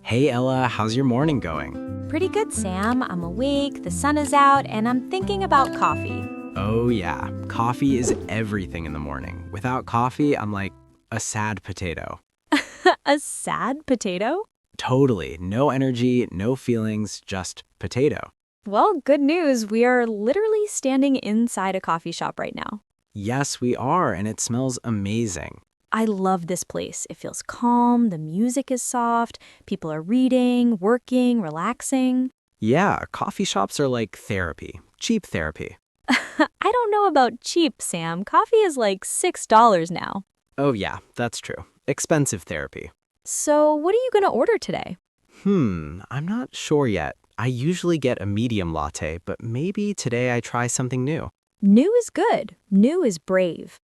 Hey Ella, how's your morning going? Pretty good, Sam. I'm awake, the sun is out, and I'm thinking about coffee. Oh yeah, coffee is everything in the morning. Without coffee, I'm like a sad potato. A sad potato? Totally, no energy, no feelings, just potato. Well, good news. We are literally standing inside a coffee shop right now. Yes, we are, and it smells amazing. I love this place. It feels calm, the music is soft, people are reading, working, relaxing. Yeah, coffee shops are like therapy, cheap therapy. I don't know about cheap, Sam. Coffee is like $6 now. Oh yeah, that's true. Expensive therapy. So, what are you going to order today? I'm not sure yet. I usually get a medium latte, but maybe today I try something new. New is good. New is brave.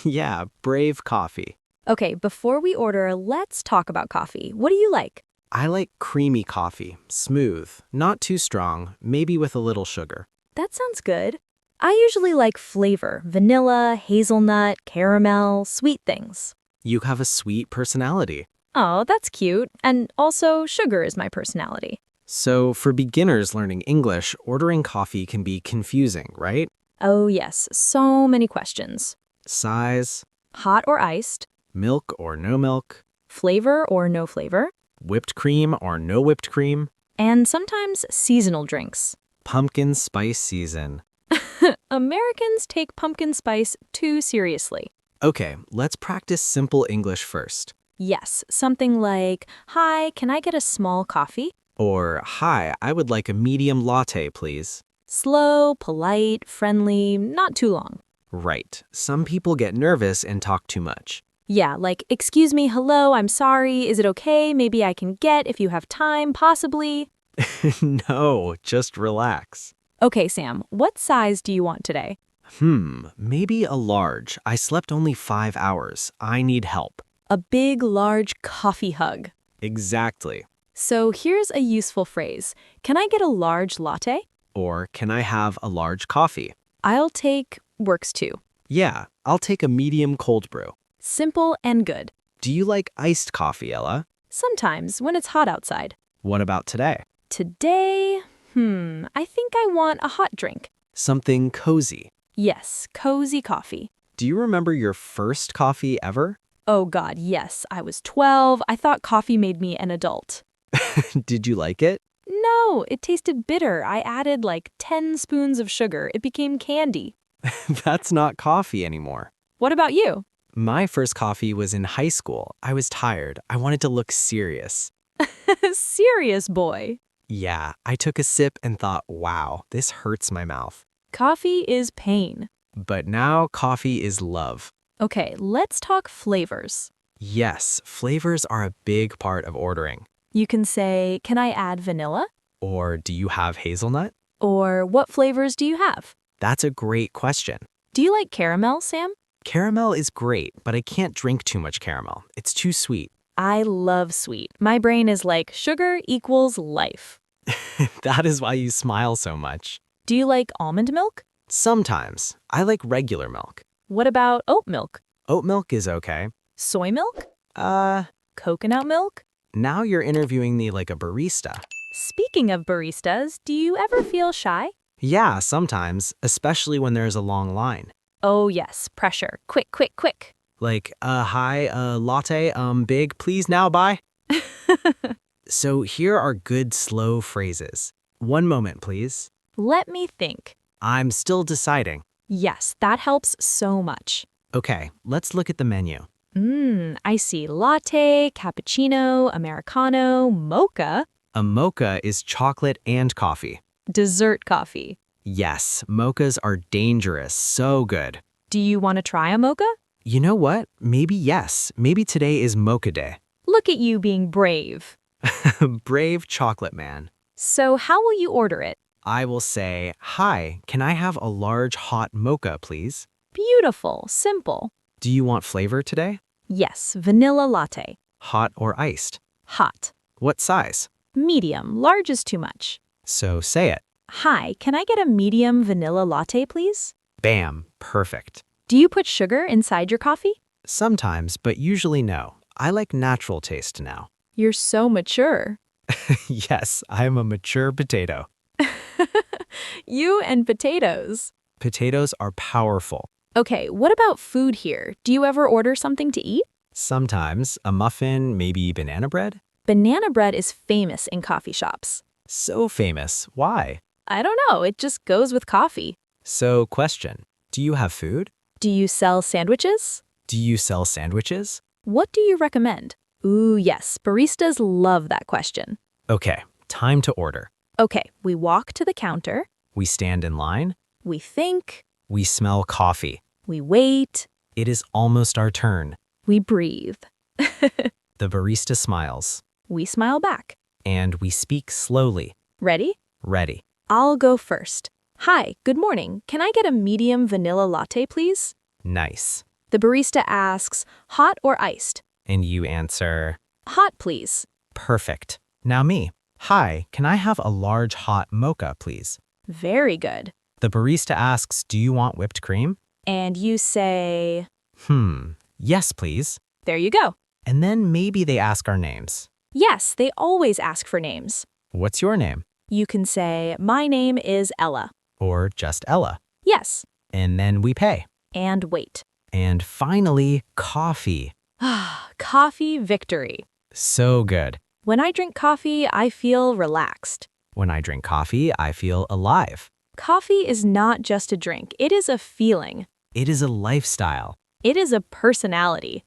Yeah, brave coffee. Okay, before we order, let's talk about coffee. What do you like? I like creamy coffee, smooth, not too strong, maybe with a little sugar. That sounds good. I usually like flavor, vanilla, hazelnut, caramel, sweet things. You have a sweet personality. Oh, that's cute. And also, sugar is my personality. So for beginners learning English, ordering coffee can be confusing, right? Oh, yes, so many questions. Size, Hot or iced? milk or no milk, Flavor or no flavor? whipped cream or no whipped cream, And sometimes seasonal drinks. pumpkin spice season. Americans take pumpkin spice too seriously. Okay, let's practice simple English first. Yes, something like, "Hi, can I get a small coffee?" Or, hi, I would like a medium latte, please. Slow, polite, friendly, not too long. Right. Some people get nervous and talk too much. Yeah, like, "Excuse me, hello, I'm sorry, is it okay? Maybe I can get if you have time, possibly." No, just relax. Okay, Sam, what size do you want today? Maybe a large. I slept only 5 hours. I need help. A big, large coffee hug. Exactly. So here's a useful phrase. Can I get a large latte? Or can I have a large coffee? I'll take works too. Yeah, I'll take a medium cold brew. Simple and good. Do you like iced coffee, Ella? Sometimes when it's hot outside. What about today? Today, I think I want a hot drink. Something cozy. Yes, cozy coffee. Do you remember your first coffee ever? Oh God, yes, I was 12. I thought coffee made me an adult. Did you like it? No, it tasted bitter. I added like 10 spoons of sugar. It became candy. That's not coffee anymore. What about you? My first coffee was in high school. I was tired. I wanted to look serious. Serious boy. Yeah, I took a sip and thought, wow, this hurts my mouth. Coffee is pain. But now coffee is love. Okay, let's talk flavors. Yes, flavors are a big part of ordering. You can say, "Can I add vanilla?" Or do you have hazelnut? Or "What flavors do you have?" That's a great question. Do you like caramel, Sam? Caramel is great, but I can't drink too much caramel. It's too sweet. I love sweet. My brain is like sugar equals life. That is why you smile so much. Do you like almond milk? Sometimes. I like regular milk. What about oat milk? Oat milk is okay. Soy milk? Uh, Coconut milk? Now you're interviewing me like a barista. Speaking of baristas, do you ever feel shy? Yeah, sometimes, especially when there's a long line. Oh yes, pressure. Quick, quick, quick. Like, hi, latte, big, please now, bye. So here are good slow phrases. One moment, please. Let me think. I'm still deciding. Yes, that helps so much. Okay, let's look at the menu. I see latte, cappuccino, americano, mocha, A mocha is chocolate and coffee. dessert coffee. Yes, mochas are dangerous, so good. Do you want to try a mocha? You know what? Maybe yes. Maybe today is mocha day. Look at you being brave. Brave chocolate man. So how will you order it? I will say, hi, can I have a large hot mocha, please? Beautiful, simple. Do you want flavor today? Yes, vanilla latte. Hot or iced? Hot. What size? Medium, large is too much. So say it. Hi, can I get a medium vanilla latte, please? Bam, perfect. Do you put sugar inside your coffee? Sometimes, but usually no. I like natural taste now. You're so mature. Yes, I'm a mature potato. You and potatoes. Potatoes are powerful. Okay, what about food here? Do you ever order something to eat? Sometimes a muffin, maybe banana bread. Banana bread is famous in coffee shops. So famous. Why? I don't know, it just goes with coffee. So, question. Do you have food? Do you sell sandwiches? Do you sell sandwiches? What do you recommend? Ooh, yes, baristas love that question. Okay, time to order. Okay, we walk to the counter, We stand in line. we think, We smell coffee. we wait, It is almost our turn. we breathe. The barista smiles. We smile back. And we speak slowly. Ready? Ready. I'll go first. Hi, good morning. Can I get a medium vanilla latte, please? Nice. The barista asks, hot or iced? And you answer, Hot, please. perfect. Now me. Hi, can I have a large hot mocha, please? Very good. The barista asks, do you want whipped cream? And you say, Yes, please. there you go. And then maybe they ask our names. Yes, they always ask for names. What's your name? You can say, my name is Ella. Or just Ella. Yes. And then we pay. And wait. And finally, coffee. Coffee victory. So good. When I drink coffee, I feel relaxed. When I drink coffee, I feel alive. Coffee is not just a drink, it is a feeling. It is a lifestyle. It is a personality.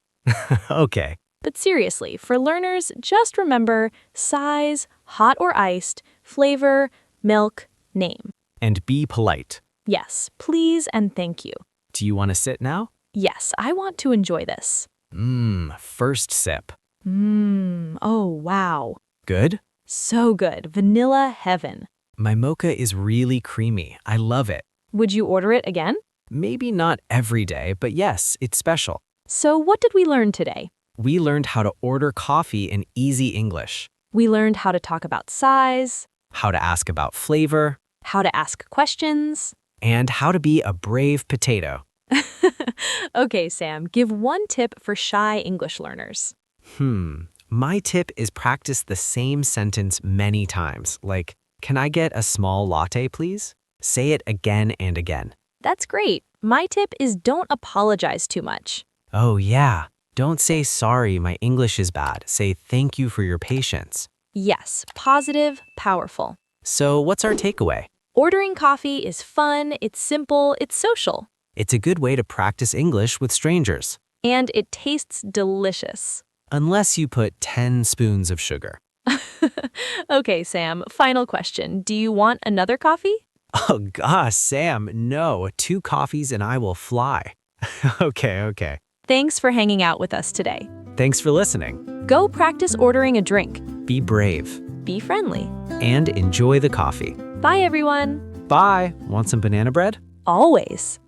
Okay. But seriously, for learners, just remember size, hot or iced, flavor, milk, name. And be polite. Yes, please and thank you. Do you want to sit now? Yes, I want to enjoy this. First sip. Oh wow. Good? So good. Vanilla heaven. My mocha is really creamy. I love it. Would you order it again? Maybe not every day, but yes, it's special. So what did we learn today? We learned how to order coffee in easy English, We learned how to talk about size, how to ask about flavor, how to ask questions. and how to be a brave potato. Okay, Sam, give one tip for shy English learners. My tip is practice the same sentence many times, like, can I get a small latte, please? Say it again and again. That's great. My tip is don't apologize too much. Oh yeah, don't say sorry, my English is bad. Say thank you for your patience. Yes, positive, powerful. So what's our takeaway? Ordering coffee is fun, it's simple, it's social. It's a good way to practice English with strangers. And it tastes delicious. Unless you put 10 spoons of sugar. Okay, Sam, final question. Do you want another coffee? Oh gosh, Sam, no. 2 coffees and I will fly. Okay. Thanks for hanging out with us today. Thanks for listening. Go practice ordering a drink. Be brave. Be friendly. And enjoy the coffee. Bye, everyone. Bye. Want some banana bread? Always.